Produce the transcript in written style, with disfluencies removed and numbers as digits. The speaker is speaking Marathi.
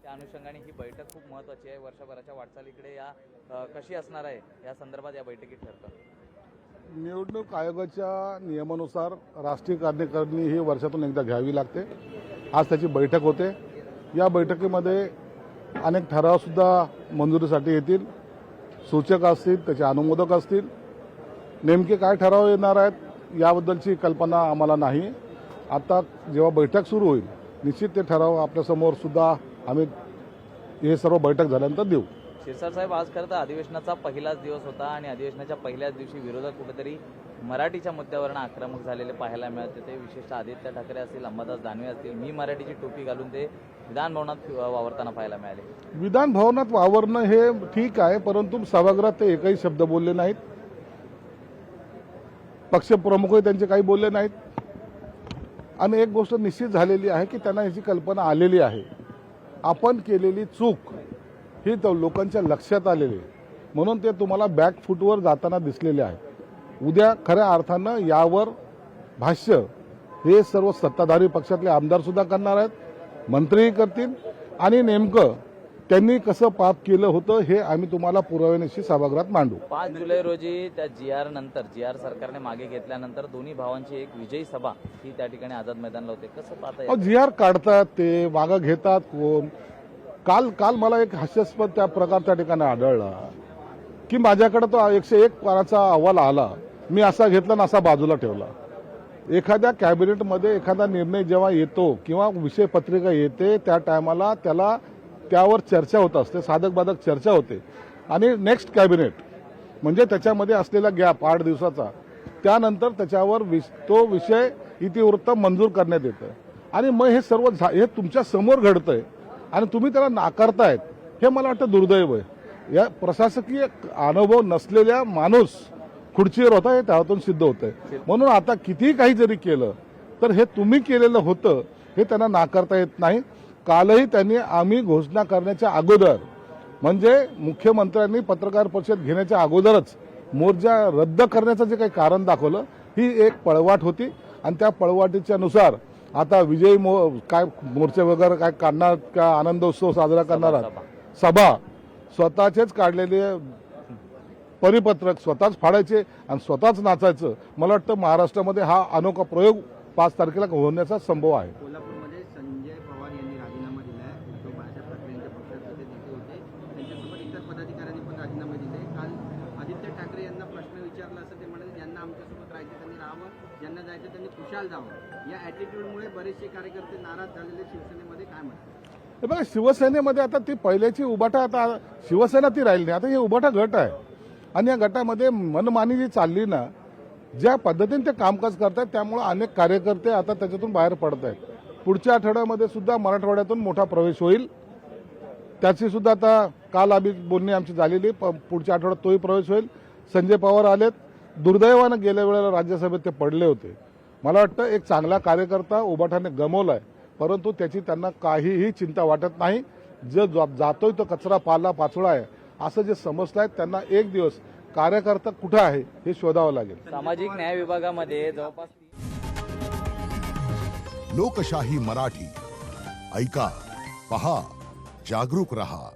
त्या अनुषंगाने ही बैठक खूप महत्त्वाची आहे। वर्षभराच्या वाटचालीकडे या कशी असणार आहे या संदर्भात या बैठकीत ठरतं। निवडणूक आयोगाच्या नियमानुसार राष्ट्रीय कार्यकारिणी ही वर्षातून एकदा घ्यावी लागते। आज त्याची बैठक होते। या बैठकीमध्ये अनेक ठरावसुद्धा मंजुरीसाठी येतील, सूचक असतील, त्याचे अनुमोदक असतील। नेमके काय ठराव येणार आहेत याबद्दलची कल्पना आम्हाला नाही। आता जेव्हा बैठक सुरू होईल निश्चित ते ठराव आपल्यासमोर सुद्धा आम्ही हे सर्व बैठक झाल्यानंतर देऊ। शिरसाट साहेब, आज खरं तर अधिवेशनाचा पहिलाच दिवस होता आणि अधिवेशनाच्या पहिल्याच दिवशी विरोधक कुठेतरी मराठीच्या मुद्द्यावरून आक्रमक झालेले पाहायला मिळते। ते विशेषतः आदित्य ठाकरे असतील, अंबादास दानवे असतील, मी मराठीची टोपी घालून ते विधान भवनात वावरताना पाहायला मिळाले। विधान भवनात वावरणं हे ठीक आहे, परंतु सभागृहात ते एकही शब्द बोलले नाहीत। पक्षप्रमुखही त्यांचे काही बोलले नाहीत। आणि एक गोष्ट निश्चित झालेली आहे की त्यांना याची कल्पना आलेली आहे। आपण केलेली चूक ही तर लोकांच्या लक्षात आलेली आहे, म्हणून ते तुम्हाला बॅकफूटवर जाताना दिसलेले आहे। उद्या खऱ्या अर्थानं यावर भाष्य हे सर्व सत्ताधारी पक्षातले आमदार सुद्धा करणार आहेत, मंत्रीही करतील आणि नेमकं त्यांनी कसं पाप केलं होतं हे आम्ही तुम्हाला पुराव्यानिशी सभागृहात मांडू। 5 जुलै रोजी त्या जी आर सरकारने मागे घेतल्यानंतर दोन्ही भावांची एक विजयी सभा ही त्या ठिकाणी आझाद मैदानला होते। कसं पाहता? जी.आर काढतात ते मागं घेतात कोण? काल मला एक हास्यास्पद त्या प्रकार त्या ठिकाणी आढळला की माझ्याकडे तो 101 पानाचा अहवाल आला, मी असा घेतला आणि असा बाजूला ठेवला। एखाद्या कॅबिनेटमध्ये एखादा निर्णय जेव्हा येतो किंवा विषय पत्रिका येते त्या टायमाला त्यावर चर्चा होत असते, साधक बाधक चर्चा होते आणि नेक्स्ट कॅबिनेट म्हणजे त्याच्यामध्ये असलेला गॅप 8 दिवसाचा, त्यानंतर त्याच्यावर तो विषय इतिवृत्त मंजूर करण्यात येतं आणि मग हे सर्व हे तुमच्या समोर घडतंय आणि तुम्ही त्याला नाकारतायत, हे मला वाटतं दुर्दैव आहे। या प्रशासकीय अनुभव नसलेल्या माणूस खुर्चीवर होता हे त्यातून सिद्ध होतंय। म्हणून आता कितीही काही जरी केलं तर हे तुम्ही केलेलं होतं हे त्यांना नाकारता येत नाही। कालही त्यांनी आम्ही घोषणा करण्याच्या अगोदर म्हणजे मुख्यमंत्र्यांनी पत्रकार परिषद घेण्याच्या अगोदरच मोर्चा रद्द करण्याचं जे काही कारण दाखवलं ही एक पळवाट होती आणि त्या पळवाटीच्या नुसार आता विजयी काय मोर्चे वगैरे काय काढणार का आनंदोत्सव साजरा करणार सभा स्वतःचेच काढलेले परिपत्रक स्वतःच फाडायचे आणि स्वतःच नाचायचं, मला वाटतं महाराष्ट्रामध्ये हा अनोखा प्रयोग 5 तारखेला होण्याचा संभव आहे। कोल्हापूरमध्ये संजय पवार यांनी राजीनामा दिला आहे। उद्धव बाळासाहेब ठाकरे यांच्या पक्षाचे ते नेते होते, त्यांच्यासोबत इतर पदाधिकाऱ्यांनी पण राजीनामा दिले। काल आदित्य ठाकरे यांना प्रश्न विचारला असं ते म्हणाले, ज्यांना आमच्यासोबत राहायचं त्यांनी राहावं, ज्यांना जायचं त्यांनी खुशाल जावं। या ॲटिट्यूडमुळे बरेचसे कार्यकर्ते नाराज झालेले शिवसेनेमध्ये, काय म्हणतात? बघा, शिवसेनेमध्ये आता ती पहिल्याची उभाटा, आता शिवसेना ती राहिली नाही, आता हे उभाटा गट आहे आणि या गटामध्ये मनमानी जी चालली ना, ज्या पद्धतीने ते कामकाज करतात त्यामुळे अनेक कार्यकर्ते आता त्याच्यातून बाहेर पडत आहेत। पुढच्या आठवड्यामध्ये सुद्धा मराठवाड्यातून मोठा प्रवेश होईल, त्याची सुद्धा आता काल आम्ही बोलणी आमची झालेली, पुढच्या आठवड्यात तोही प्रवेश होईल। संजय पवार आलेत, दुर्दैवानं गेल्या वेळेला राज्यसभेत ते पडले होते। मला वाटतं एक चांगला कार्यकर्ता उभाटाने गमावलाय, परंतु त्याची त्यांना काहीही चिंता वाटत नाही। जो जातोय तो कचरा पाला पाचोळा आहे असं जे समजतायत त्यांना एक दिवस कार्यकर्ता कुठे आहे हे शोधावं लागेल। सामाजिक न्याय विभागामध्ये जवळपास लोकशाही मराठी ऐका, पहा, जागरूक रहा।